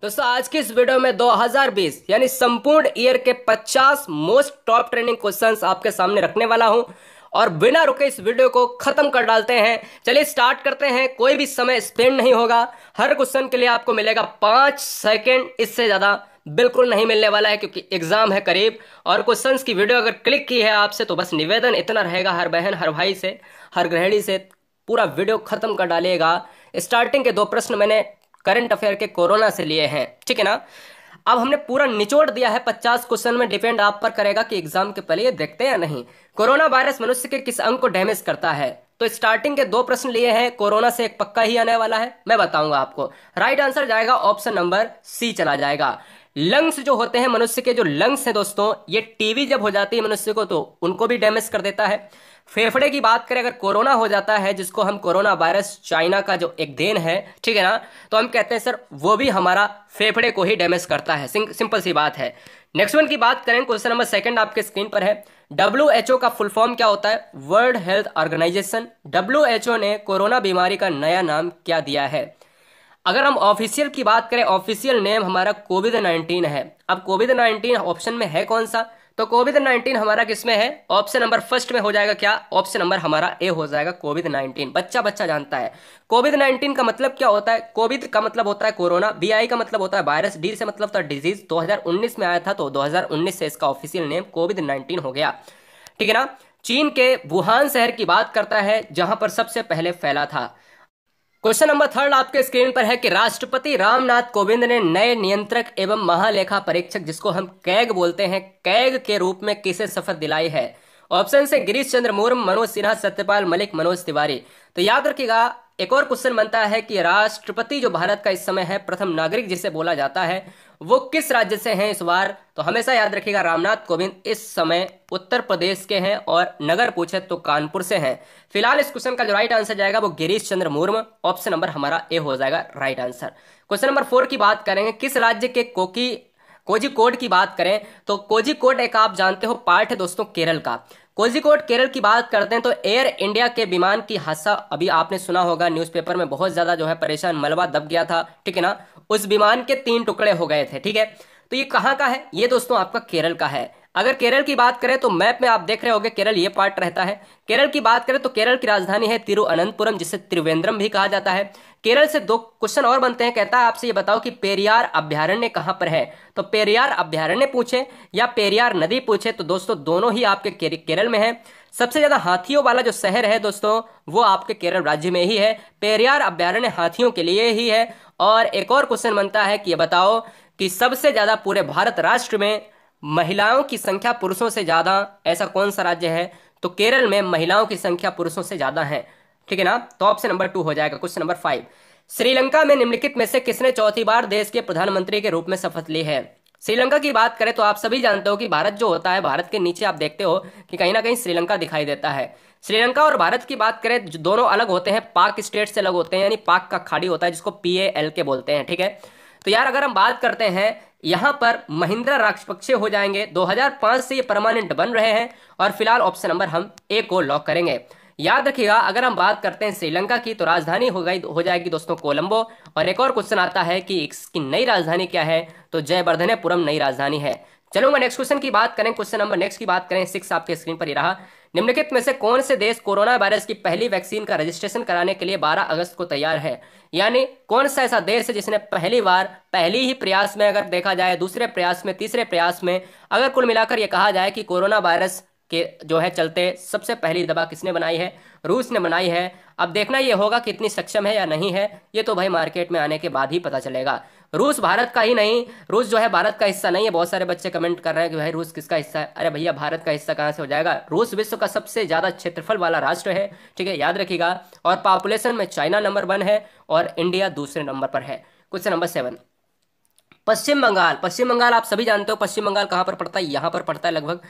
दोस्तों आज की इस वीडियो में 2020 यानी संपूर्ण ईयर के 50 मोस्ट टॉप ट्रेंडिंग क्वेश्चंस आपके सामने रखने वाला हूं और बिना रुके इस वीडियो को खत्म कर डालते हैं। चलिए स्टार्ट करते हैं। कोई भी समय स्पेंड नहीं होगा। हर क्वेश्चन के लिए आपको मिलेगा 5 सेकेंड, इससे ज्यादा बिल्कुल नहीं मिलने वाला है क्योंकि एग्जाम है करीब। और क्वेश्चंस की वीडियो अगर क्लिक की है आपसे तो बस निवेदन इतना रहेगा हर बहन हर भाई से, हर गृहिणी से, पूरा वीडियो खत्म कर डालिएगा। स्टार्टिंग के 2 प्रश्न मैंने करंट अफेयर के कोरोना से लिए हैं, ठीक है ना। अब हमने पूरा निचोड़ दिया है 50 क्वेश्चन में। डिपेंड आप पर करेगा कि एग्जाम के पहले ये देखते हैं या नहीं। कोरोना वायरस मनुष्य के किस अंग को डैमेज करता है? तो स्टार्टिंग के 2 प्रश्न लिए हैं। कोरोना से एक पक्का ही आने वाला है, मैं बताऊंगा आपको। राइट आंसर जाएगा ऑप्शन नंबर सी चला जाएगा। लंग्स जो होते हैं मनुष्य के, जो लंग्स हैं दोस्तों, ये टीबी जब हो जाती है मनुष्य को तो उनको भी डैमेज कर देता है। फेफड़े की बात करें, अगर कोरोना हो जाता है, जिसको हम कोरोना वायरस चाइना का जो एक देन है, ठीक है ना, तो हम कहते हैं सर वो भी हमारा फेफड़े को ही डैमेज करता है। सिंपल सी बात है। नेक्स्ट वन की बात करें, क्वेश्चन नंबर 2 आपके स्क्रीन पर है। WHO का फुल फॉर्म क्या होता है? World Health Organization. WHO ने कोरोना बीमारी का नया नाम क्या दिया है? अगर हम ऑफिशियल की बात करें, ऑफिशियल नेम हमारा कोविड-19 है। अब कोविड-19 ऑप्शन में है कौन सा? तो कोविड-19 हमारा किसमें है? ऑप्शन नंबर फर्स्ट में हो जाएगा। क्या? ऑप्शन नंबर हमारा ए हो जाएगा। कोविड-19 बच्चा बच्चा जानता है। कोविड-19 का मतलब क्या होता है? कोविड का मतलब होता है कोरोना, BI का मतलब होता है वायरस, डी से मतलब होता है डिजीज। 2019 में आया था तो 2019 से इसका ऑफिशियल नेम कोविड-19 हो गया, ठीक है ना। चीन के वुहान शहर की बात करता है जहां पर सबसे पहले फैला था। क्वेश्चन नंबर 3 आपके स्क्रीन पर है कि राष्ट्रपति रामनाथ कोविंद ने नए नियंत्रक एवं महालेखा परीक्षक, जिसको हम कैग बोलते हैं, कैग के रूप में किसे शपथ दिलाई है? ऑप्शन से गिरीश चंद्र मुर्मू, मनोज सिन्हा, सत्यपाल मलिक, मनोज तिवारी। तो याद रखिएगा, एक और क्वेश्चन बनता है कि राष्ट्रपति जो भारत का इस समय है, प्रथम नागरिक जिसे बोला जाता है, वो किस राज्य से हैं इस बार? तो हमेशा याद रखिएगा रामनाथ कोविंद इस समय उत्तर प्रदेश के हैं और नगर पूछे तो कानपुर से हैं। फिलहाल इस क्वेश्चन का जो राइट आंसर जाएगा वो गिरीश चंद्र मुर्मू, ऑप्शन नंबर हमारा ए हो जाएगा राइट आंसर। क्वेश्चन नंबर 4 की बात करेंगे, किस राज्य के कोझिकोड की बात करें तो कोझिकोड एक आप जानते हो पार्ट है दोस्तों केरल का। कोझिकोड केरल की बात करते हैं तो एयर इंडिया के विमान की हादसा अभी आपने सुना होगा, न्यूज़पेपर में बहुत ज्यादा जो है परेशान, मलबा दब गया था, ठीक है ना। उस विमान के 3 टुकड़े हो गए थे, ठीक है। तो ये कहाँ का है? ये दोस्तों आपका केरल का है। अगर केरल की बात करें तो मैप में आप देख रहे होंगे केरल ये पार्ट रहता है। केरल की बात करें तो केरल की राजधानी है तिरुअनंतपुरम, जिसे त्रिवेंद्रम भी कहा जाता है। केरल से 2 क्वेश्चन और बनते हैं। कहता है आपसे ये बताओ कि पेरियार अभ्यारण्य कहां पर है? तो पेरियार अभ्यारण्य पूछे या पेरियार नदी पूछे तो दोस्तों दोनों ही आपके केरल में है। सबसे ज्यादा हाथियों वाला जो शहर है दोस्तों वो आपके केरल राज्य में ही है। पेरियार अभ्यारण्य हाथियों के लिए ही है। और एक और क्वेश्चन बनता है कि ये बताओ कि सबसे ज्यादा पूरे भारत राष्ट्र में महिलाओं की संख्या पुरुषों से ज्यादा ऐसा कौन सा राज्य है? तो केरल में महिलाओं की संख्या पुरुषों से ज्यादा है, ठीक है ना। तो ऑप्शन नंबर 2 हो जाएगा। क्वेश्चन नंबर 5, श्रीलंका में निम्नलिखित में से किसने चौथी बार देश के प्रधानमंत्री के रूप में शपथ ली है? श्रीलंका की बात करें तो आप सभी जानते हो कि भारत जो होता है, भारत के नीचे आप देखते हो कि कहीं ना कहीं श्रीलंका दिखाई देता है। श्रीलंका और भारत की बात करें जो दोनों अलग होते हैं, पाक स्टेट से अलग होते हैं, यानी पाक का खाड़ी होता है जिसको PAL के बोलते हैं, ठीक है। तो यार अगर हम बात करते हैं यहां पर महिंद्रा राजपक्षे हो जाएंगे। 2005 से ये परमानेंट बन रहे हैं और फिलहाल ऑप्शन नंबर हम ए को लॉक करेंगे। याद रखिएगा अगर हम बात करते हैं श्रीलंका की तो राजधानी हो जाएगी दोस्तों कोलंबो। और एक और क्वेश्चन आता है कि इसकी नई राजधानी क्या है? तो जयवर्धनेपुरम नई राजधानी है। चलूंगा नेक्स्ट क्वेश्चन की बात करें। क्वेश्चन नंबर नेक्स्ट की बात करें 6 आपके स्क्रीन पर ही रहा। निम्नलिखित में से कौन से देश कोरोना वायरस की पहली वैक्सीन का रजिस्ट्रेशन कराने के लिए 12 अगस्त को तैयार है? यानी कौन सा ऐसा देश है जिसने पहली बार, पहली ही प्रयास में, अगर देखा जाए दूसरे प्रयास में, तीसरे प्रयास में, अगर कुल मिलाकर यह कहा जाए कि कोरोना वायरस के जो है चलते सबसे पहली दवा किसने बनाई है? रूस ने बनाई है। अब देखना ये होगा कि इतनी सक्षम है या नहीं है, ये तो भाई मार्केट में आने के बाद ही पता चलेगा। रूस भारत का ही नहीं, रूस जो है भारत का हिस्सा नहीं है। बहुत सारे बच्चे कमेंट कर रहे हैं कि भाई रूस किसका हिस्सा है? अरे भैया भारत का हिस्सा कहाँ से हो जाएगा? रूस विश्व का सबसे ज्यादा क्षेत्रफल वाला राष्ट्र है, ठीक है, याद रखिएगा। और पॉपुलेशन में चाइना नंबर 1 है और इंडिया दूसरे नंबर पर है। क्वेश्चन नंबर 7, पश्चिम बंगाल। पश्चिम बंगाल आप सभी जानते हो पश्चिम बंगाल कहां पर पड़ता है? यहां पर पड़ता है लगभग।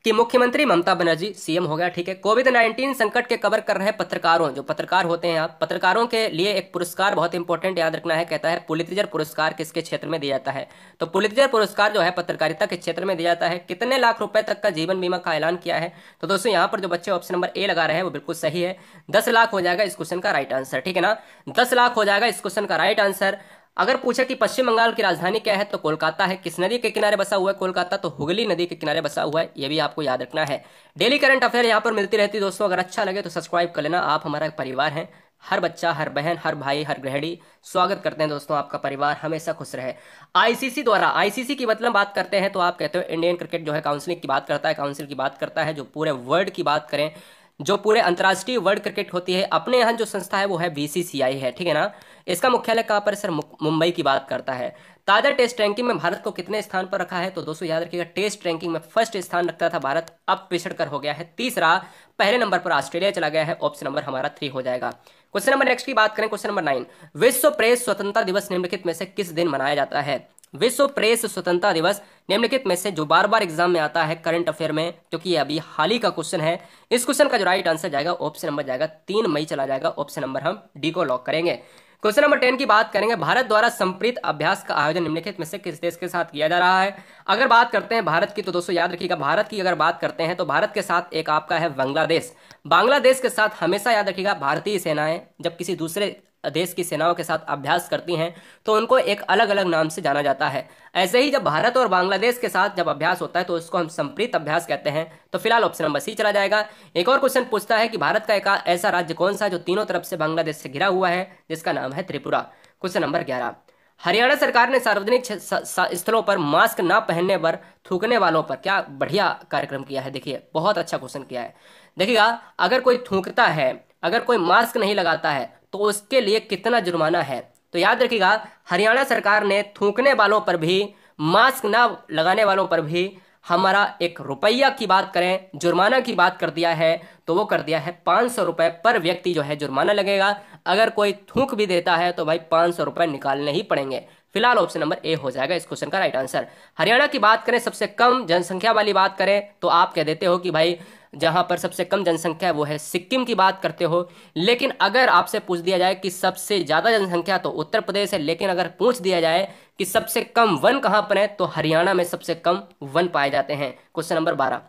कि मुख्यमंत्री ममता बनर्जी CM हो गया, ठीक है। कोविड-19 संकट के कवर कर रहे पत्रकारों, जो पत्रकार होते हैं, आप पत्रकारों के लिए एक पुरस्कार बहुत इंपॉर्टेंट याद रखना है। कहता है पुलित्जर पुरस्कार किसके क्षेत्र में दिया जाता है? तो पुलित्जर पुरस्कार जो है पत्रकारिता के क्षेत्र में दिया जाता है। कितने लाख रुपए तक का जीवन बीमा का ऐलान किया है? तो दोस्तों यहाँ पर जो बच्चे ऑप्शन नंबर ए लगा रहे हैं वो बिल्कुल सही है। 10 लाख हो जाएगा इस क्वेश्चन का राइट आंसर, ठीक है ना। 10 लाख हो जाएगा इस क्वेश्चन का राइट आंसर। अगर पूछे कि पश्चिम बंगाल की राजधानी क्या है तो कोलकाता है। किस नदी के किनारे बसा हुआ है कोलकाता? तो हुगली नदी के किनारे बसा हुआ है, ये भी आपको याद रखना है। डेली करंट अफेयर यहाँ पर मिलती रहती है दोस्तों, अगर अच्छा लगे तो सब्सक्राइब कर लेना। आप हमारा परिवार हैं, हर बच्चा, हर बहन, हर भाई, हर गृहिणी स्वागत करते हैं दोस्तों, आपका परिवार हमेशा खुश रहे। आईसीसी द्वारा, आईसीसी की मतलब बात करते हैं तो आप कहते हो इंडियन क्रिकेट जो है काउंसिल की बात करता है, काउंसिल की बात करता है। जो पूरे वर्ल्ड की बात करें, जो पूरे अंतर्राष्ट्रीय वर्ल्ड क्रिकेट होती है, अपने यहाँ जो संस्था है वो है बीसीसीआई है, ठीक है ना। इसका मुख्यालय कहाँ पर है सर? मुंबई की बात करता है। ताजा टेस्ट रैंकिंग में भारत को कितने स्थान पर रखा है? तो दोस्तों याद रखिएगा, टेस्ट रैंकिंग में फर्स्ट स्थान रखता था भारत, अब पिछड़ कर हो गया है तीसरा। पहले नंबर पर ऑस्ट्रेलिया चला गया है, ऑप्शन नंबर हमारा 3 हो जाएगा। क्वेश्चन नंबर नेक्स्ट की बात करें, क्वेश्चन नंबर 9, विश्व प्रेस स्वतंत्रता दिवस निम्नलिखित में से किस दिन मनाया जाता है? विश्व प्रेस स्वतंत्रता दिवस निम्नलिखित में से, जो बार बार एग्जाम में आता है करंट अफेयर में, क्योंकि ये अभी हाल ही का क्वेश्चन है, इस क्वेश्चन का जो राइट आंसर जाएगा ऑप्शन नंबर जाएगा 3 मई चला जाएगा, ऑप्शन नंबर हम डी को लॉक करेंगे। क्वेश्चन नंबर 10 की बात करेंगे, भारत द्वारा संप्रीत अभ्यास का आयोजन निम्नलिखित में से किस देश के साथ किया जा रहा है? अगर बात करते हैं भारत की तो दोस्तों याद रखिएगा, भारत की अगर बात करते हैं तो भारत के साथ एक आपका है बांग्लादेश। बांग्लादेश के साथ हमेशा याद रखिएगा, भारतीय सेनाएं जब किसी दूसरे देश की सेनाओं के साथ अभ्यास करती हैं तो उनको एक अलग अलग नाम से जाना जाता है। ऐसे ही जब भारत और बांग्लादेश के साथ जब अभ्यास होता है तो उसको हम संप्रीत अभ्यास कहते हैं। तो फिलहाल ऑप्शन नंबर सी चला जाएगा। एक और क्वेश्चन पूछता है कि भारत का एक ऐसा राज्य कौन सा है जो तीनों तरफ से बांग्लादेश से घिरा हुआ है, जिसका नाम है त्रिपुरा। क्वेश्चन नंबर 11, हरियाणा सरकार ने सार्वजनिक स्थलों पर मास्क ना पहनने पर थूकने वालों पर क्या बढ़िया कार्यक्रम किया है। देखिए बहुत अच्छा क्वेश्चन किया है। देखिएगा, अगर कोई थूकता है, अगर कोई मास्क नहीं लगाता है तो उसके लिए कितना जुर्माना है? तो याद रखिएगा, हरियाणा सरकार ने थूकने वालों पर भी, मास्क ना लगाने वालों पर भी हमारा 1 रुपया की बात करें, जुर्माना की बात कर दिया है, तो वो कर दिया है 500 रुपए पर व्यक्ति जो है जुर्माना लगेगा। अगर कोई थूक भी देता है तो भाई 500 रुपए निकालने ही पड़ेंगे। फिलहाल ऑप्शन नंबर ए हो जाएगा इस क्वेश्चन का राइट आंसर। हरियाणा की बात करें, सबसे कम जनसंख्या वाली बात करें तो आप कह देते हो कि भाई जहां पर सबसे कम जनसंख्या है वो है सिक्किम की बात करते हो। लेकिन अगर आपसे पूछ दिया जाए कि सबसे ज्यादा जनसंख्या तो उत्तर प्रदेश है, लेकिन अगर पूछ दिया जाए कि सबसे कम वन कहां पर है तो हरियाणा में सबसे कम वन पाए जाते हैं। क्वेश्चन नंबर 12,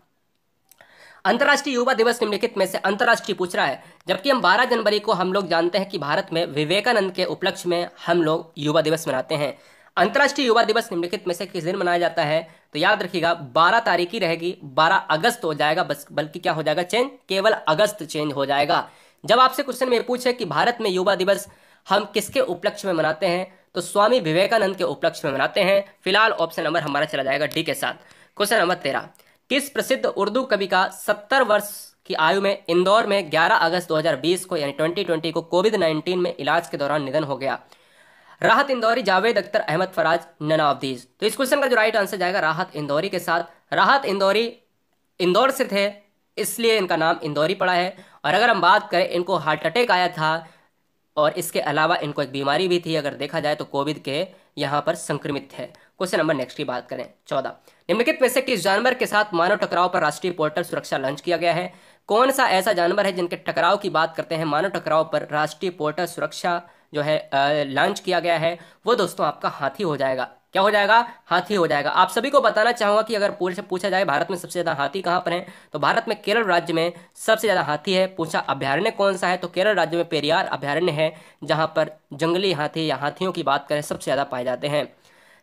अंतर्राष्ट्रीय युवा दिवस निम्नलिखित में से, अंतर्राष्ट्रीय पूछ रहा है, जबकि हम 12 जनवरी को हम लोग जानते हैं कि भारत में विवेकानंद के उपलक्ष्य में हम लोग युवा दिवस मनाते हैं। अंतर्राष्ट्रीय युवा दिवस निम्नलिखित में से किस दिन मनाया जाता है? तो याद रखिएगा 12 तारीख ही रहेगी, 12 अगस्त हो जाएगा बस, बल्कि क्या हो जाएगा चेंज, केवल अगस्त चेंज हो जाएगा। जब आपसे क्वेश्चन में पूछे कि भारत में युवा दिवस हम किसके उपलक्ष्य में मनाते हैं तो स्वामी विवेकानंद के उपलक्ष्य में मनाते हैं। फिलहाल ऑप्शन नंबर हमारा चला जाएगा डी के साथ। क्वेश्चन नंबर 13, किस प्रसिद्ध उर्दू कवि का 70 वर्ष की आयु में इंदौर में 11 अगस्त 2020 को यानी 2020 को कोविड-19 में इलाज के दौरान निधन हो गया? Rahat Indori, Javed Akhtar, Ahmad Faraz, none of these. तो इस क्वेश्चन का जो राइट आंसर जाएगा राहत इंदौरी के साथ। राहत इंदौरी इंदौर से थे इसलिए इनका नाम इंदौरी पड़ा है। और अगर हम बात करें, इनको हार्ट अटैक आया था और इसके अलावा इनको एक बीमारी भी थी, अगर देखा जाए तो कोविड के यहाँ पर संक्रमित थे। क्वेश्चन नंबर नेक्स्ट की बात करें 14, निम्नलिखित में से किस जानवर के साथ मानव टकराव पर राष्ट्रीय पोर्टल सुरक्षा लॉन्च किया गया है? कौन सा ऐसा जानवर है जिनके टकराव की बात करते हैं, मानव टकराव पर राष्ट्रीय पोर्टल सुरक्षा जो है लॉन्च किया गया है? वो दोस्तों आपका हाथी हो जाएगा। क्या हो जाएगा? हाथी हो जाएगा। आप सभी को बताना चाहूंगा कि अगर पूछा जाए भारत में सबसे ज्यादा हाथी कहां पर है, तो भारत में केरल राज्य में सबसे ज्यादा हाथी है। पूछा अभ्यारण्य कौन सा है, तो केरल राज्य में पेरियार अभ्यारण्य है, जहां पर जंगली हाथी या हाथियों की बात करें सबसे ज्यादा पाए जाते हैं।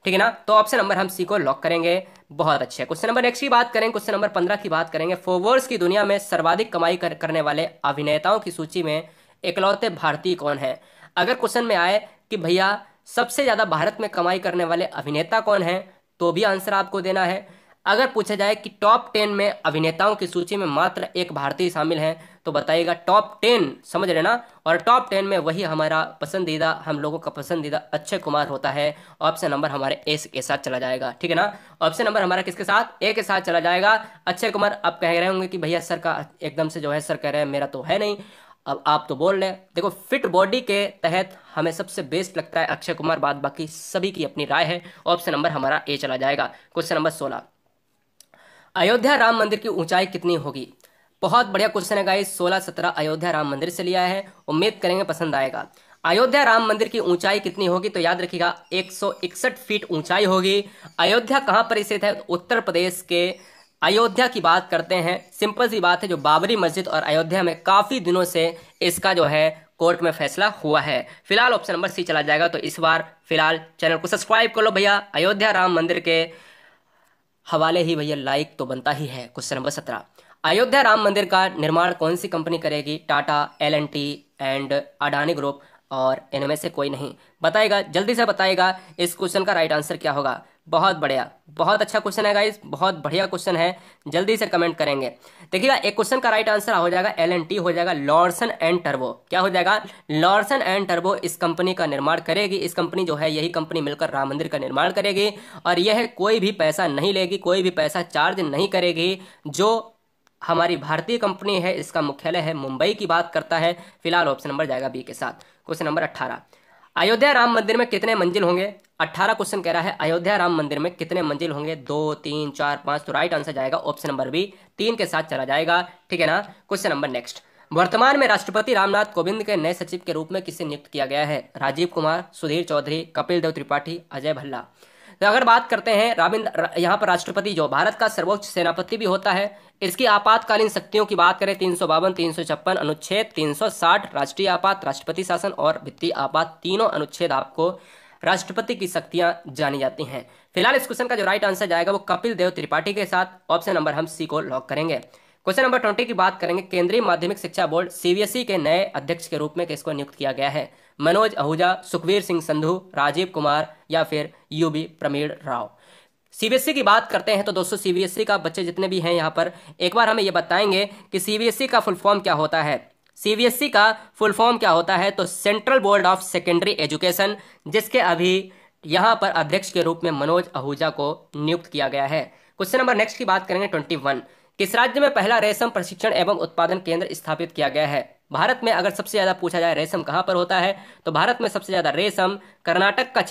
ठीक है ना, तो ऑप्शन नंबर हम सी को लॉक करेंगे। बहुत अच्छे। क्वेश्चन नंबर नेक्स्ट की बात करें, क्वेश्चन नंबर 15 की बात करेंगे। फॉरवर्ड्स की दुनिया में सर्वाधिक कमाई करने वाले अभिनेताओं की सूची में इकलौते भारतीय कौन है? अगर क्वेश्चन में आए कि भैया सबसे ज्यादा भारत में कमाई करने वाले अभिनेता कौन है, तो भी आंसर आपको देना है। अगर पूछा जाए कि टॉप 10 में अभिनेताओं की सूची में मात्र एक भारतीय शामिल है, तो बताइएगा टॉप 10, समझ रहे ना। और टॉप 10 में वही हमारा पसंदीदा, हम लोगों का पसंदीदा अक्षय कुमार होता है। ऑप्शन नंबर हमारे ए के साथ चला जाएगा। ठीक है ना, ऑप्शन नंबर हमारा किसके साथ? ए के साथ चला जाएगा। अक्षय कुमार। अब कह रहे होंगे कि भैया सर का एकदम से जो है सर कह रहे हैं मेरा तो है नहीं, अब आप तो बोल रहे हैं। देखो फिट बॉडी के तहत हमें सबसे बेस्ट लगता है अक्षय कुमार, बाद बाकी सभी की अपनी राय है। ऑप्शन नंबर हमारा ए चला जाएगा। क्वेश्चन नंबर 16, अयोध्या राम मंदिर की ऊंचाई कितनी होगी? बहुत बढ़िया क्वेश्चन है गाइस। 16-17 अयोध्या राम मंदिर से लिया है, उम्मीद करेंगे पसंद आएगा। अयोध्या राम मंदिर की ऊंचाई कितनी होगी? तो याद रखिएगा 161 फीट ऊंचाई होगी। अयोध्या कहां पर स्थित है? उत्तर प्रदेश के अयोध्या की बात करते हैं। सिंपल सी बात है, जो बाबरी मस्जिद और अयोध्या में काफी दिनों से इसका जो है कोर्ट में फैसला हुआ है। फिलहाल ऑप्शन नंबर सी चला जाएगा। तो इस बार फिलहाल चैनल को सब्सक्राइब कर लो भैया। अयोध्या राम मंदिर के हवाले ही भैया लाइक तो बनता ही है। क्वेश्चन नंबर 17, अयोध्या राम मंदिर का निर्माण कौन सी कंपनी करेगी? Tata, L&T and Adani group, और इनमें से कोई नहीं। बताएगा, जल्दी से बताएगा इस क्वेश्चन का राइट आंसर क्या होगा। बहुत बढ़िया, बहुत अच्छा क्वेश्चन है गाइस, बहुत बढ़िया क्वेश्चन है, जल्दी से कमेंट करेंगे। देखिएगा, एक क्वेश्चन का राइट आंसर हो जाएगा L&T, हो जाएगा लॉर्सन एंड टर्बो। क्या हो जाएगा? लॉर्सन एंड टर्बो इस कंपनी का निर्माण करेगी। इस कंपनी जो है, यही कंपनी मिलकर राम मंदिर का निर्माण करेगी, और यह कोई भी पैसा नहीं लेगी, कोई भी पैसा चार्ज नहीं करेगी। जो हमारी भारतीय कंपनी है, इसका मुख्यालय है मुंबई की बात करता है। फिलहाल ऑप्शन नंबर जाएगा बी के साथ। क्वेश्चन नंबर 18, अयोध्या राम मंदिर में कितने मंजिल होंगे? 18 क्वेश्चन कह रहा है अयोध्या राम मंदिर में कितने मंजिल होंगे? 2, 3, 4, 5। तो राइट आंसर जाएगा ऑप्शन नंबर बी, 3 के साथ चला जाएगा। ठीक है ना। क्वेश्चन नंबर नेक्स्ट, वर्तमान में राष्ट्रपति रामनाथ कोविंद के नए सचिव के रूप में किसे नियुक्त किया गया है? राजीव कुमार, सुधीर चौधरी, कपिल देव त्रिपाठी, अजय भल्ला। तो अगर बात करते हैं यहाँ पर राष्ट्रपति जो भारत का सर्वोच्च सेनापति भी होता है, इसकी आपातकालीन शक्तियों की बात करें 352, 356, अनुच्छेद 360 राष्ट्रीय आपात, राष्ट्रपति शासन और वित्तीय आपात, तीनों अनुच्छेद आपको राष्ट्रपति की शक्तियां जानी जाती हैं। फिलहाल इस क्वेश्चन का जो राइट आंसर जाएगा वो कपिल देव त्रिपाठी के साथ। ऑप्शन नंबर हम सी को लॉक करेंगे। क्वेश्चन नंबर 20 की बात करेंगे, केंद्रीय माध्यमिक शिक्षा बोर्ड CBSE के नए अध्यक्ष के रूप में किसको नियुक्त किया गया है? मनोज आहूजा, सुखवीर सिंह संधू, राजीव कुमार या फिर UB प्रमीण राव। CBSE की बात करते हैं तो दोस्तों CBSE का बच्चे जितने भी हैं यहाँ पर एक बार हमें ये बताएंगे कि CBSE का फुल फॉर्म क्या होता है। CBSE का फुल फॉर्म क्या होता है? तो central board of secondary education, जिसके अभी यहाँ पर अध्यक्ष के रूप में मनोज आहूजा को नियुक्त किया गया है। क्वेश्चन नंबर नेक्स्ट की बात करेंगे 21, किस राज्य में पहला रेशम प्रशिक्षण एवं उत्पादन केंद्र स्थापित किया गया है? भारत में अगर सबसे ज्यादा पूछा जाए रेशम कहाँ पर होता है, तो भारत में सबसे ज्यादा रेशम कर्नाटक के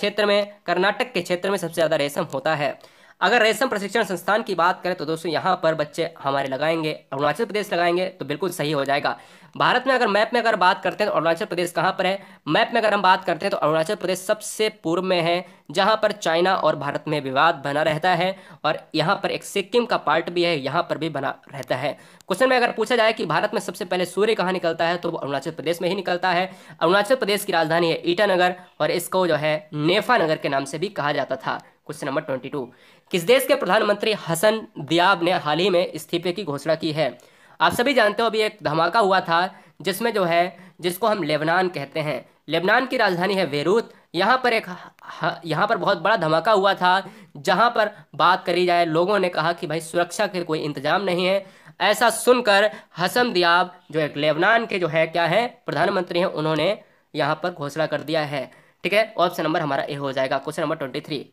क्षेत्र में सबसे ज्यादा रेशम होता है। अगर रेशम प्रशिक्षण संस्थान की बात करें तो दोस्तों यहाँ पर बच्चे हमारे लगाएंगे अरुणाचल प्रदेश लगाएंगे, तो बिल्कुल सही हो जाएगा। भारत में अगर मैप में अगर बात करते हैं तो अरुणाचल प्रदेश कहाँ पर है? मैप में अगर हम बात करते हैं तो अरुणाचल प्रदेश सबसे पूर्व में है, जहाँ पर चाइना और भारत में विवाद बना रहता है, और यहाँ पर एक सिक्किम का पार्ट भी है, यहाँ पर भी बना रहता है। क्वेश्चन में अगर पूछा जाए कि भारत में सबसे पहले सूर्य कहाँ निकलता है, तो वो अरुणाचल प्रदेश में ही निकलता है। अरुणाचल प्रदेश की राजधानी है ईटानगर, और इसको जो है नेफा नगर के नाम से भी कहा जाता था। क्वेश्चन नंबर 22, किस देश के प्रधानमंत्री हसन दियाब ने हाल ही में इस्तीफे की घोषणा की है? आप सभी जानते हो अभी एक धमाका हुआ था जिसमें जो है, जिसको हम लेबनान कहते हैं, लेबनान की राजधानी है बेरूत। यहाँ पर बहुत बड़ा धमाका हुआ था, जहाँ पर बात करी जाए लोगों ने कहा कि भाई सुरक्षा के कोई इंतजाम नहीं है। ऐसा सुनकर हसन दियाब जो एक लेबनान के जो है क्या है प्रधानमंत्री हैं, उन्होंने यहाँ पर घोषणा कर दिया है। ठीक है, ऑप्शन नंबर हमारा ए हो जाएगा। क्वेश्चन नंबर 23,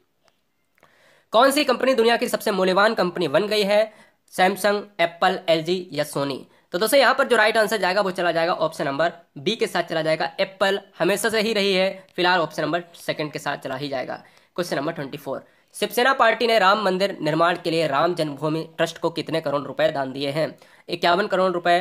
कौन सी कंपनी दुनिया की सबसे मूल्यवान कंपनी बन गई है? सैमसंग, एप्पल, LG या सोनी। तो दोस्तों यहाँ पर जो राइट आंसर जाएगा वो चला जाएगा ऑप्शन नंबर बी के साथ चला जाएगा। एप्पल हमेशा से ही रही है, फिलहाल ऑप्शन नंबर सेकंड के साथ चला ही जाएगा। क्वेश्चन नंबर 24, शिवसेना पार्टी ने राम मंदिर निर्माण के लिए राम जन्मभूमि ट्रस्ट को कितने करोड़ रुपए दान दिए हैं? 51 करोड़ रुपए,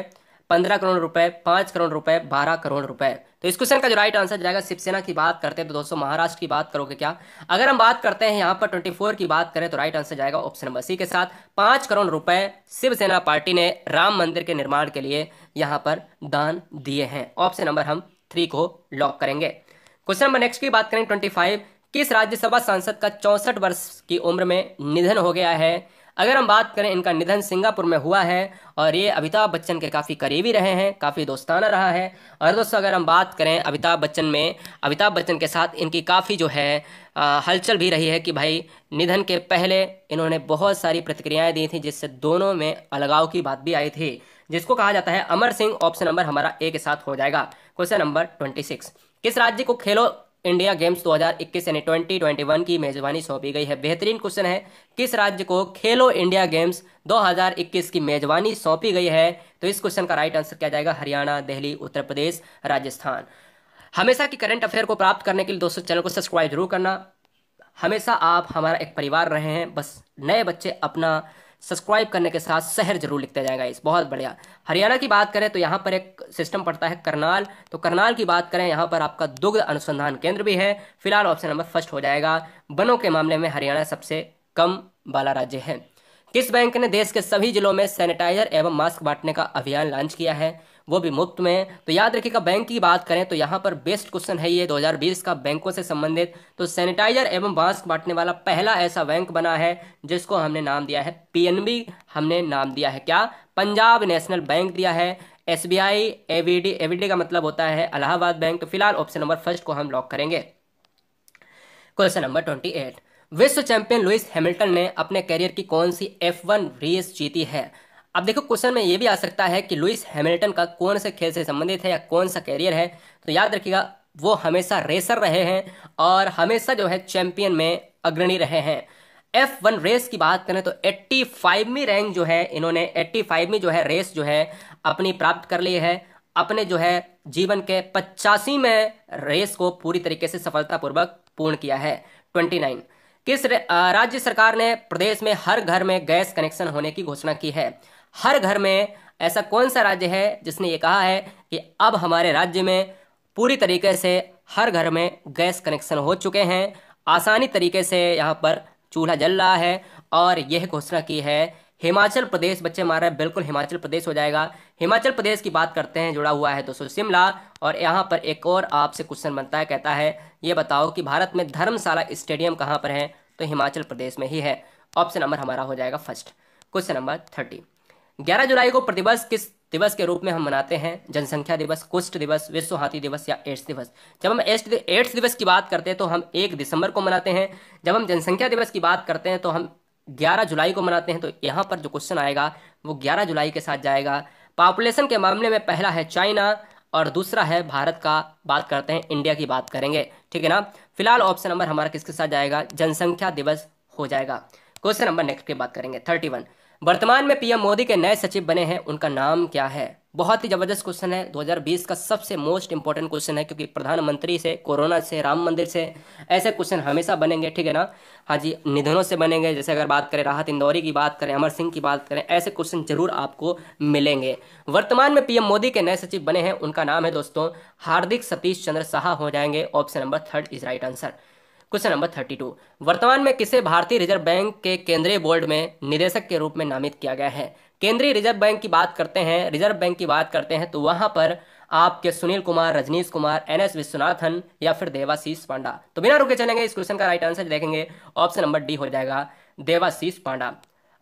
15 करोड़ रुपए, 5 करोड़ रुपए, 12 करोड़ रुपए। तो इस क्वेश्चन का जो राइट आंसर जाएगा, शिवसेना की बात करते हैं तो दोस्तों महाराष्ट्र की बात करोगे क्या? अगर हम बात करते हैं यहाँ पर 24 की बात करें तो राइट आंसर जाएगा ऑप्शन नंबर सी के साथ। 5 करोड़ रुपए शिवसेना पार्टी ने राम मंदिर के निर्माण के लिए यहाँ पर दान दिए हैं। ऑप्शन नंबर हम 3 को लॉक करेंगे। क्वेश्चन नंबर नेक्स्ट की बात करें 25, किस राज्यसभा सांसद का 64 वर्ष की उम्र में निधन हो गया है? अगर हम बात करें, इनका निधन सिंगापुर में हुआ है, और ये अमिताभ बच्चन के काफ़ी करीबी रहे हैं, काफ़ी दोस्ताना रहा है। और दोस्तों अगर हम बात करें अमिताभ बच्चन के साथ इनकी काफ़ी जो है हलचल भी रही है कि भाई निधन के पहले इन्होंने बहुत सारी प्रतिक्रियाएं दी थी, जिससे दोनों में अलगाव की बात भी आई थी, जिसको कहा जाता है अमर सिंह। ऑप्शन नंबर हमारा ए के साथ हो जाएगा। क्वेश्चन नंबर 26, किस राज्य को खेलो इंडिया गेम्स 2021 यानी 2021 की मेजबानी सौंपी गई है? बेहतरीन क्वेश्चन है, किस राज्य को खेलो इंडिया गेम्स 2021 की मेजबानी सौंपी गई है? तो इस क्वेश्चन का राइट आंसर क्या जाएगा? हरियाणा, दिल्ली, उत्तर प्रदेश, राजस्थान। हमेशा की करंट अफेयर को प्राप्त करने के लिए दोस्तों चैनल को सब्सक्राइब जरूर करना। हमेशा आप हमारा एक परिवार रहे हैं, बस नए बच्चे अपना सब्सक्राइब करने के साथ शहर जरूर लिखते जाएगा। इस बहुत बढ़िया। हरियाणा की बात करें तो यहाँ पर एक सिस्टम पड़ता है करनाल, तो करनाल की बात करें यहाँ पर आपका दुग्ध अनुसंधान केंद्र भी है। फिलहाल ऑप्शन नंबर फर्स्ट हो जाएगा। वनों के मामले में हरियाणा सबसे कम वाला राज्य है। किस बैंक ने देश के सभी जिलों में सैनिटाइजर एवं मास्क बांटने का अभियान लॉन्च किया है, वो भी मुफ्त में? तो याद रखिएगा, बैंक की बात करें तो यहाँ पर बेस्ट क्वेश्चन है ये 2020 का बैंकों से संबंधित। तो सैनिटाइजर एवं मास्क बांटने वाला पहला ऐसा बैंक बना है जिसको हमने नाम दिया है पीएनबी। हमने नाम दिया है क्या? पंजाब नेशनल बैंक दिया है। एसबीआई, एवीडी, एवीडी का मतलब होता है इलाहाबाद बैंक। तो फिलहाल ऑप्शन नंबर फर्स्ट को हम लॉक करेंगे। क्वेश्चन नंबर 28, विश्व चैंपियन लुइस हैमिल्टन ने अपने करियर की कौन सी F1 रेस जीती है? अब देखो, क्वेश्चन में ये भी आ सकता है कि लुइस हैमिल्टन का कौन से खेल से संबंधित है या कौन सा करियर है। तो याद रखिएगा, वो हमेशा रेसर रहे हैं और हमेशा जो है चैंपियन में अग्रणी रहे हैं। F1 रेस की बात करें तो 85वीं रैंक जो है, इन्होंने 85वीं जो है रेस जो है अपनी प्राप्त कर ली है। अपने जो है जीवन के 85वें रेस को पूरी तरीके से सफलतापूर्वक पूर्ण किया है। 29, किस राज्य सरकार ने प्रदेश में हर घर में गैस कनेक्शन होने की घोषणा की है? हर घर में ऐसा कौन सा राज्य है जिसने ये कहा है कि अब हमारे राज्य में पूरी तरीके से हर घर में गैस कनेक्शन हो चुके हैं, आसानी तरीके से यहाँ पर चूल्हा जल रहा है? और यह घोषणा की है हिमाचल प्रदेश। बच्चे मार रहे हैं, बिल्कुल हिमाचल प्रदेश हो जाएगा। हिमाचल प्रदेश की बात करते हैं, जुड़ा हुआ है दोस्तों शिमला। और यहाँ पर एक और आपसे क्वेश्चन बनता है, कहता है ये बताओ कि भारत में धर्मशाला स्टेडियम कहाँ पर है? तो हिमाचल प्रदेश में ही है। ऑप्शन नंबर हमारा हो जाएगा फर्स्ट। क्वेश्चन नंबर 30, 11 जुलाई को प्रतिवर्ष किस दिवस के रूप में हम मनाते हैं? जनसंख्या दिवस, कुष्ठ दिवस, विश्व हाथी दिवस या एड्स दिवस? जब हम एड्स दिवस की बात करते हैं तो हम 1 दिसंबर को मनाते हैं। जब हम जनसंख्या दिवस की बात करते हैं तो हम 11 जुलाई को मनाते हैं। तो यहाँ पर जो क्वेश्चन आएगा वो 11 जुलाई के साथ जाएगा। पॉपुलेशन के मामले में पहला है चाइना और दूसरा है भारत का। बात करते हैं इंडिया की बात करेंगे, ठीक है ना। फिलहाल ऑप्शन नंबर हमारा किसके साथ जाएगा? जनसंख्या दिवस हो जाएगा। क्वेश्चन नंबर नेक्स्ट की बात करेंगे 31, वर्तमान में पीएम मोदी के नए सचिव बने हैं, उनका नाम क्या है? बहुत ही जबरदस्त क्वेश्चन है, 2020 का सबसे मोस्ट इंपॉर्टेंट क्वेश्चन है, क्योंकि प्रधानमंत्री से, कोरोना से, राम मंदिर से ऐसे क्वेश्चन हमेशा बनेंगे, ठीक है ना। हाँ जी, निधनों से बनेंगे, जैसे अगर बात करें राहत इंदौरी की बात करें, अमर सिंह की बात करें, ऐसे क्वेश्चन जरूर आपको मिलेंगे। वर्तमान में पीएम मोदी के नए सचिव बने हैं, उनका नाम है दोस्तों हार्दिक सतीश चंद्र साहा हो जाएंगे। Option number 3 is right answer. Question number 32, वर्तमान में किसे भारतीय रिजर्व बैंक के केंद्रीय बोर्ड में निदेशक के रूप में नामित किया गया है? केंद्रीय रिजर्व बैंक की बात करते हैं, रिजर्व बैंक की बात करते हैं तो वहां पर आपके सुनील कुमार, रजनीश कुमार, NS विश्वनाथन या फिर देवाशीष पांडा। तो बिना रुके चलेंगे, इस क्वेश्चन का राइट आंसर देखेंगे, ऑप्शन नंबर डी हो जाएगा देवाशीष पांडा।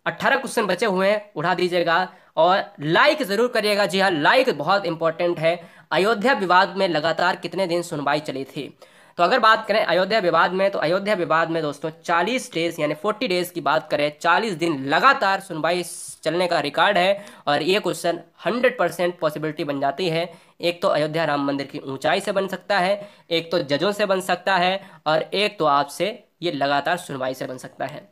18 क्वेश्चन बचे हुए हैं, उठा दीजिएगा और लाइक जरूर करिएगा। जी हाँ, लाइक बहुत इंपॉर्टेंट है। अयोध्या विवाद में लगातार कितने दिन सुनवाई चली थी? तो अगर बात करें अयोध्या विवाद में, तो अयोध्या विवाद में दोस्तों 40 डेज यानी 40 डेज की बात करें, 40 दिन लगातार सुनवाई चलने का रिकॉर्ड है। और ये क्वेश्चन 100% पॉसिबिलिटी बन जाती है। एक तो अयोध्या राम मंदिर की ऊंचाई से बन सकता है, एक तो जजों से बन सकता है, और एक तो आपसे ये लगातार सुनवाई से बन सकता है।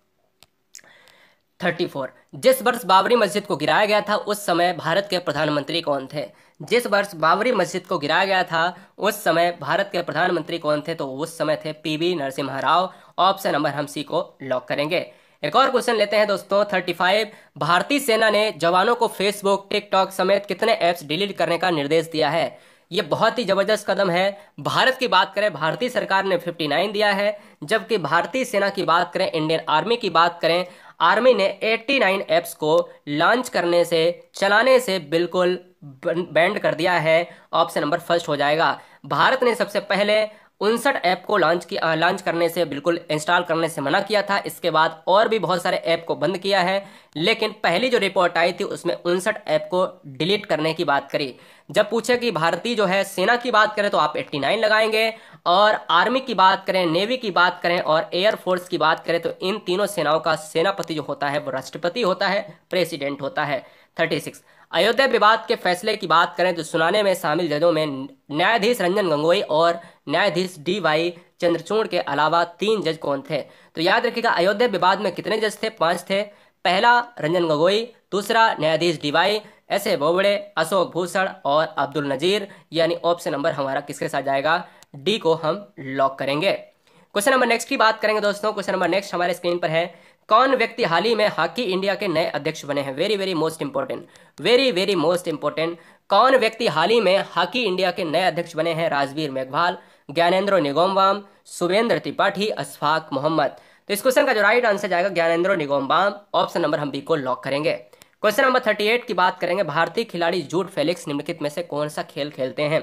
34, जिस वर्ष बाबरी मस्जिद को गिराया गया था उस समय भारत के प्रधानमंत्री कौन थे? जिस वर्ष बाबरी मस्जिद को गिराया गया था उस समय भारत के प्रधानमंत्री कौन थे? तो उस समय थे PV Narasimha Rao. Option number हम सी को लॉक करेंगे। एक और क्वेश्चन लेते हैं दोस्तों 35, भारतीय सेना ने जवानों को फेसबुक, टिकटॉक समेत कितने ऐप्स डिलीट करने का निर्देश दिया है? ये बहुत ही जबरदस्त कदम है। भारत की बात करें, भारतीय सरकार ने 59 दिया है, जबकि भारतीय सेना की बात करें, इंडियन आर्मी की बात करें, आर्मी ने 89 ऐप्स को लॉन्च करने से, चलाने से बिल्कुल बैंड कर दिया है। ऑप्शन नंबर फर्स्ट हो जाएगा। भारत ने सबसे पहले 59 ऐप को लॉन्च करने से, बिल्कुल इंस्टॉल करने से मना किया था। इसके बाद और भी बहुत सारे ऐप को बंद किया है, लेकिन पहली जो रिपोर्ट आई थी उसमें 59 ऐप को डिलीट करने की बात करी। जब पूछे कि भारतीय जो है सेना की बात करें तो आप 89 लगाएंगे, और आर्मी की बात करें, नेवी की बात करें और एयरफोर्स की बात करें तो इन तीनों सेनाओं का सेनापति जो होता है वो राष्ट्रपति होता है, प्रेसिडेंट होता है। 36, अयोध्या विवाद के फैसले की बात करें तो सुनाने में शामिल जजों में न्यायाधीश रंजन गोगोई और न्यायाधीश DY चंद्रचूड़ के अलावा 3 जज कौन थे? तो याद रखिएगा, अयोध्या विवाद में कितने जज थे? 5 थे। पहला रंजन गोगोई, दूसरा न्यायाधीश DY, ऐसे बोबड़े, अशोक भूषण और अब्दुल नजीर। यानी ऑप्शन नंबर हमारा किसके साथ जाएगा? डी को हम लॉक करेंगे। क्वेश्चन नंबर नेक्स्ट की बात करेंगे दोस्तों। क्वेश्चन नंबर नेक्स्ट हमारे स्क्रीन पर है, कौन व्यक्ति हाल ही में हॉकी इंडिया के नए अध्यक्ष बने हैं? Very very most important, very most important. कौन व्यक्ति हाल ही में हॉकी इंडिया के नए अध्यक्ष बने हैं? राजवीर मेघवाल, ज्ञानेंद्र निगोमवाम, शुभेंद्र त्रिपाठी, अशफाक मोहम्मद। तो इस क्वेश्चन का जो राइट आंसर जाएगा ज्ञानेंद्रो निगोम्बाम, ऑप्शन नंबर हम बी को लॉक करेंगे। क्वेश्चन नंबर 38 की बात करेंगे, भारतीय खिलाड़ी जूड फेलिक्स निम्नलिखित में से कौन सा खेल खेलते हैं।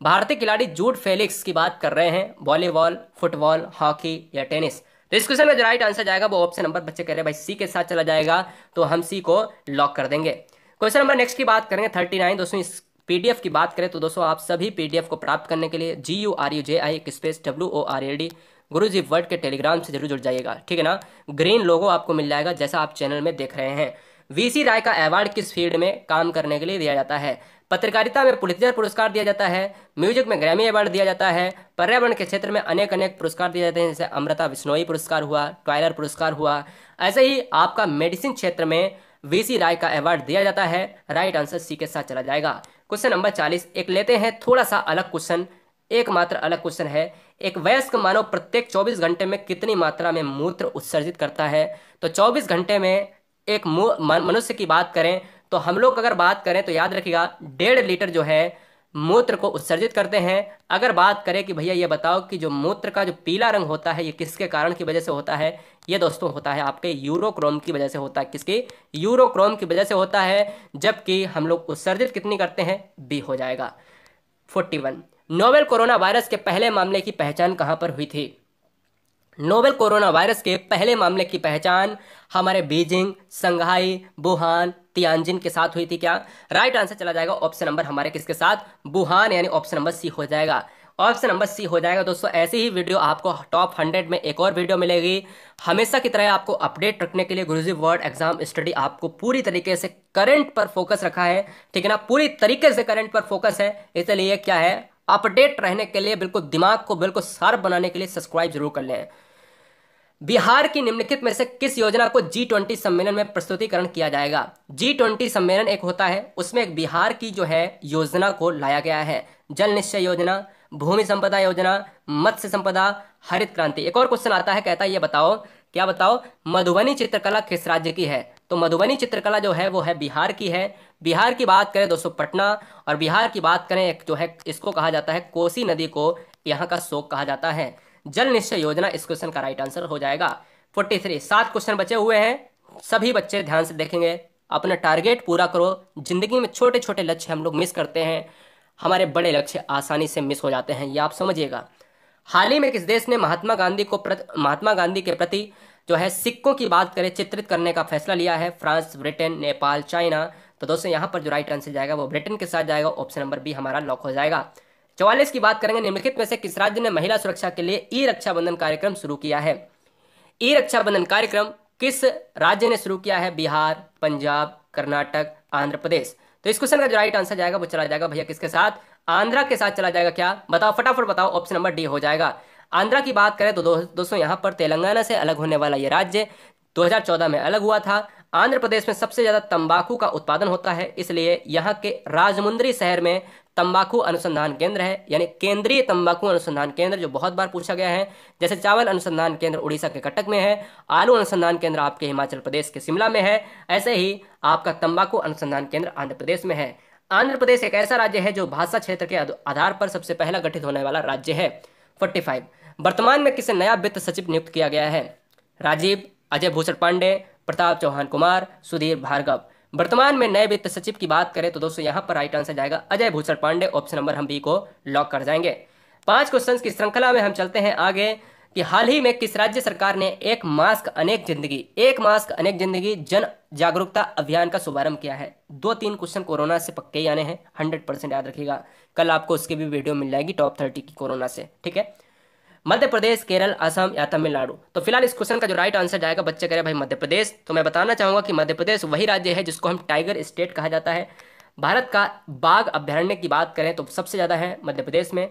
भारतीय खिलाड़ी जूड फेलिक्स की बात कर रहे हैं, वॉलीबॉल, फुटबॉल, हॉकी या टेनिस। तो इस क्वेश्चन का जो राइट आंसर जाएगा वो ऑप्शन नंबर, बच्चे कह रहे हैं भाई सी के साथ चला जाएगा, तो हम सी को लॉक कर देंगे। क्वेश्चन नंबर नेक्स्ट की बात करेंगे 39। दोस्तों इस पीडीएफ की बात करें तो दोस्तों आप सभी पीडीएफ को प्राप्त करने के लिए GURUJI गुरुजी वर्ड के टेलीग्राम से जरूर जुड़ जाइएगा, ठीक है ना। ग्रीन लोगो आपको मिल जाएगा जैसा आप चैनल में देख रहे हैं। वीसी राय का अवार्ड किस फील्ड में काम करने के लिए दिया जाता है। पत्रकारिता में पुलित्जर पुरस्कार दिया जाता है, म्यूजिक में ग्रैमी अवार्ड दिया जाता है, पर्यावरण के क्षेत्र में अनेक अनेक पुरस्कार दिए जाते हैं, जैसे अमृता विश्नोई पुरस्कार हुआ, ट्वाइलर पुरस्कार हुआ। ऐसे ही आपका मेडिसिन क्षेत्र में वीसी राय का अवार्ड दिया जाता है। राइट आंसर सी के साथ चला जाएगा। क्वेश्चन नंबर 40 एक लेते हैं थोड़ा सा अलग क्वेश्चन, एकमात्र अलग क्वेश्चन है। एक वयस्क मानव प्रत्येक 24 घंटे में कितनी मात्रा में मूत्र उत्सर्जित करता है। तो 24 घंटे में एक मनुष्य की बात करें तो हम लोग अगर बात करें तो याद रखिएगा 1.5 लीटर जो है मूत्र को उत्सर्जित करते हैं। अगर बात करें कि भैया ये बताओ कि जो मूत्र का जो पीला रंग होता है ये किसके कारण की वजह से होता है। ये दोस्तों होता है आपके यूरोक्रोम की वजह से होता है। किसकी? यूरोक्रोम की वजह से होता है। जबकि हम लोग उत्सर्जित कितनी करते हैं, बी हो जाएगा। 41 नोवेल कोरोना वायरस के पहले मामले की पहचान कहां पर हुई थी। नोवेल कोरोना वायरस के पहले मामले की पहचान हमारे बीजिंग, संघाई, वुहान, तियानजिन के साथ हुई थी। क्या? राइट आंसर चला जाएगा ऑप्शन नंबर हमारे किसके साथ, वुहान, यानी ऑप्शन नंबर सी हो जाएगा। ऑप्शन नंबर सी हो जाएगा। दोस्तों ऐसी ही वीडियो आपको टॉप 100 में एक और वीडियो मिलेगी। हमेशा की तरह आपको अपडेट रखने के लिए गुरुजी वर्ड एग्जाम स्टडी आपको पूरी तरीके से करंट पर फोकस रखा है, ठीक है ना। पूरी तरीके से करंट पर फोकस है, इसलिए क्या है, अपडेट रहने के लिए, बिल्कुल दिमाग को बिल्कुल शार्प बनाने के लिए सब्सक्राइब जरूर कर लें। बिहार की निम्नलिखित में से किस योजना को G20 सम्मेलन में प्रस्तुतिकरण किया जाएगा। G20 सम्मेलन एक होता है, उसमें एक बिहार की जो है योजना को लाया गया है। जल निश्चय योजना, भूमि संपदा योजना, मत्स्य संपदा, हरित क्रांति। एक और क्वेश्चन आता है, कहता है ये बताओ, क्या बताओ, मधुबनी चित्रकला किस राज्य की है। तो मधुबनी चित्रकला जो है वो है बिहार की है। बिहार की बात करें दोस्तों पटना, और बिहार की बात करें एक जो है इसको कहा जाता है कोसी नदी को यहाँ का शोक कहा जाता है। जल निश्चय योजना इस क्वेश्चन का राइट आंसर हो जाएगा। 43 7 क्वेश्चन बचे हुए हैं, सभी बच्चे ध्यान से देखेंगे, अपना टारगेट पूरा करो। जिंदगी में छोटे छोटे लक्ष्य हम लोग मिस करते हैं, हमारे बड़े लक्ष्य आसानी से मिस हो जाते हैं, ये आप समझिएगा। हाल ही में किस देश ने महात्मा गांधी के प्रति जो है सिक्कों की बात करें चित्रित करने का फैसला लिया है। France, Britain, Nepal, China. तो दोस्तों यहाँ पर जो राइट आंसर जाएगा वो ब्रिटेन के साथ जाएगा, ऑप्शन नंबर बी हमारा लॉक हो जाएगा। 44 की बात करेंगे, निम्नलिखित में से किस राज्य ने महिला सुरक्षा के लिए ई रक्षाबंधन कार्यक्रम शुरू किया है। ई रक्षाबंधन कार्यक्रम किस राज्य ने शुरू किया है। बिहार, पंजाब, कर्नाटक, आंध्र प्रदेश। तो इस क्वेश्चन का जो राइट आंसर जाएगा वो चला जाएगा भैया किसके साथ, आंध्रा के साथ चला जाएगा। क्या बताओ, फटाफट बताओ, ऑप्शन नंबर डी हो जाएगा। आंध्रा की बात करें तो दोस्तों यहाँ पर तेलंगाना से अलग होने वाला ये राज्य 2014 में अलग हुआ था। आंध्र प्रदेश में सबसे ज्यादा तंबाकू का उत्पादन होता है, इसलिए यहाँ के राजमुंद्री शहर में तंबाकू अनुसंधान केंद्र है, यानी केंद्रीय तंबाकू अनुसंधान केंद्र, जो बहुत बार पूछा गया है। जैसे चावल अनुसंधान केंद्र उड़ीसा के कटक में है, आलू अनुसंधान केंद्र आपके हिमाचल प्रदेश के शिमला में है, ऐसे ही आपका तंबाकू अनुसंधान केंद्र आंध्र प्रदेश में है। आंध्र प्रदेश एक ऐसा राज्य है जो भाषा क्षेत्र के आधार पर सबसे पहला गठित होने वाला राज्य है। 45 वर्तमान में किसे नया वित्त सचिव नियुक्त किया गया है। राजीव, अजय भूषण पांडे, प्रताप चौहान कुमार, सुधीर भार्गव। वर्तमान में नए वित्त सचिव की बात करें तो दोस्तों यहाँ पर राइट आंसर जाएगा अजय भूषण पांडे, ऑप्शन नंबर हम बी को लॉक कर जाएंगे। 5 क्वेश्चंस की श्रृंखला में हम चलते हैं आगे कि हाल ही में किस राज्य सरकार ने एक मास्क अनेक जिंदगी जन जागरूकता अभियान का शुभारंभ किया है। 2-3 क्वेश्चन कोरोना से पक्के ही आने हैं, 100% याद रखिएगा। कल आपको उसकी भी वीडियो मिल जाएगी टॉप 30 की कोरोना से, ठीक है। मध्य प्रदेश, केरल, असम या तमिलनाडु। तो फिलहाल इस क्वेश्चन का जो राइट आंसर जाएगा, बच्चे कह रहे भाई मध्य प्रदेश। तो मैं बताना चाहूंगा कि मध्य प्रदेश वही राज्य है जिसको हम टाइगर स्टेट कहा जाता है। भारत का बाघ अभ्यारण्य की बात करें तो सबसे ज्यादा है मध्य प्रदेश में।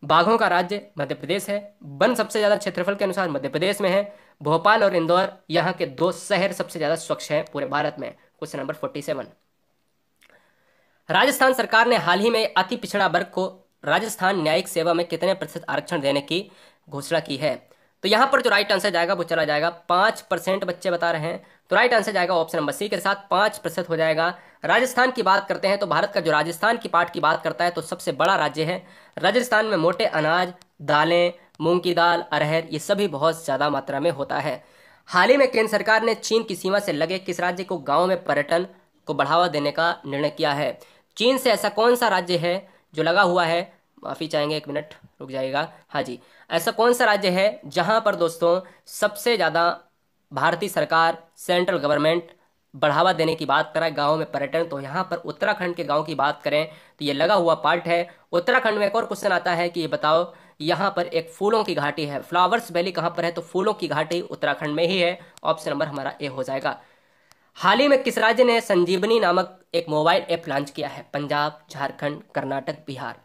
बाघों का राज्य मध्य प्रदेश है। वन सबसे ज्यादा क्षेत्रफल के अनुसार मध्य प्रदेश में है। भोपाल और इंदौर यहाँ के 2 शहर सबसे ज्यादा स्वच्छ हैं पूरे भारत में। क्वेश्चन नंबर 47 राजस्थान सरकार ने हाल ही में अति पिछड़ा वर्ग को राजस्थान न्यायिक सेवा में कितने प्रतिशत आरक्षण देने की घोषणा की है। तो यहां पर जो राइट आंसर जाएगा वो चला जाएगा 5%, बच्चे बता रहे हैं। तो राइट आंसर जाएगा ऑप्शन नंबर सी के साथ 5% हो जाएगा। राजस्थान की बात करते हैं तो भारत का जो राजस्थान की पार्ट की बात करता है तो सबसे बड़ा राज्य है। राजस्थान में मोटे अनाज, दालें, मूंग की दाल, अरहर, ये सभी बहुत ज़्यादा मात्रा में होता है। हाल ही में केंद्र सरकार ने चीन की सीमा से लगे किस राज्य को गाँव में पर्यटन को बढ़ावा देने का निर्णय किया है? चीन से ऐसा कौन सा राज्य है जो लगा हुआ है, माफ़ी चाहेंगे, एक मिनट रुक जाइएगा, हाँ जी, ऐसा कौन सा राज्य है जहां पर दोस्तों सबसे ज़्यादा भारतीय सरकार, सेंट्रल गवर्नमेंट बढ़ावा देने की बात करें गाँव में पर्यटन, तो यहाँ पर उत्तराखंड के गाँव की बात करें तो ये लगा हुआ पार्ट है। उत्तराखंड में एक और क्वेश्चन आता है कि ये बताओ, यहाँ पर एक फूलों की घाटी है, फ्लावर्स वैली कहाँ पर है? तो फूलों की घाटी उत्तराखंड में ही है। ऑप्शन नंबर हमारा ए हो जाएगा। हाल ही में किस राज्य ने संजीवनी नामक एक मोबाइल ऐप लॉन्च किया है? पंजाब, झारखंड, कर्नाटक, बिहार।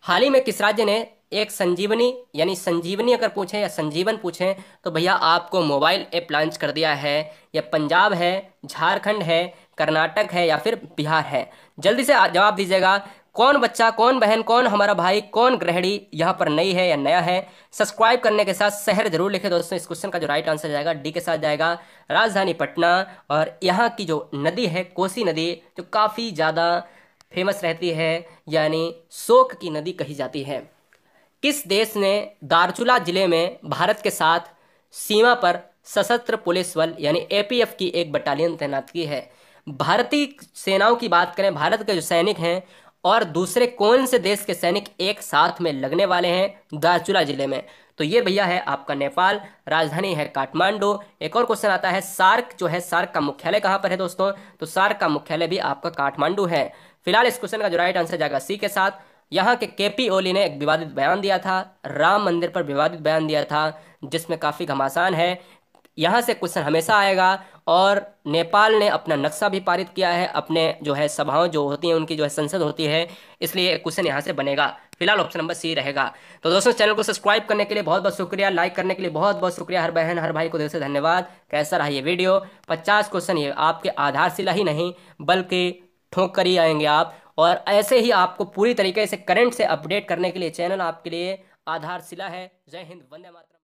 हाल ही में किस राज्य ने एक संजीवनी, यानी संजीवनी अगर पूछें या संजीवन पूछें तो भैया आपको मोबाइल ऐप लॉन्च कर दिया है? यह पंजाब है, झारखंड है, कर्नाटक है या फिर बिहार है? जल्दी से जवाब दीजिएगा। कौन बच्चा, कौन बहन, कौन हमारा भाई, कौन गृहिणी यहाँ पर नई है या नया है? सब्सक्राइब करने के साथ शहर जरूर लिखे दोस्तों। इस क्वेश्चन का जो राइट आंसर जाएगा डी के साथ जाएगा, राजधानी पटना। और यहाँ की जो नदी है कोसी नदी, जो काफ़ी ज़्यादा फेमस रहती है, यानी शोक की नदी कही जाती है। किस देश ने दार्चुला जिले में भारत के साथ सीमा पर सशस्त्र पुलिस बल यानी एपीएफ की एक बटालियन तैनात की है? भारतीय सेनाओं की बात करें, भारत के जो सैनिक हैं और दूसरे कौन से देश के सैनिक एक साथ में लगने वाले हैं दार्चुला जिले में? तो ये भैया है आपका नेपाल, राजधानी है काठमांडू। एक और क्वेश्चन आता है, सार्क जो है, सार्क का मुख्यालय कहाँ पर है दोस्तों? तो सार्क का मुख्यालय भी आपका काठमांडू है। फिलहाल इस क्वेश्चन का जो राइट आंसर जाएगा सी के साथ। यहाँ के केपी ओली ने एक विवादित बयान दिया था, राम मंदिर पर विवादित बयान दिया था, जिसमें काफ़ी घमासान है। यहाँ से क्वेश्चन हमेशा आएगा। और नेपाल ने अपना नक्शा भी पारित किया है, अपने जो है सभाओं जो होती हैं उनकी जो है संसद होती है, इसलिए क्वेश्चन यहाँ से बनेगा। फिलहाल ऑप्शन नंबर सी रहेगा। तो दोस्तों चैनल को सब्सक्राइब करने के लिए बहुत बहुत शुक्रिया, लाइक करने के लिए बहुत बहुत शुक्रिया, हर बहन हर भाई को दिल से धन्यवाद। कैसा रहा ये वीडियो? 50 क्वेश्चन ये आपके आधारशिला ही नहीं बल्कि ठोक कर ही आएंगे आप। और ऐसे ही आपको पूरी तरीके से करंट से अपडेट करने के लिए चैनल आपके लिए आधारशिला है। जय हिंद, वंदे मातरम।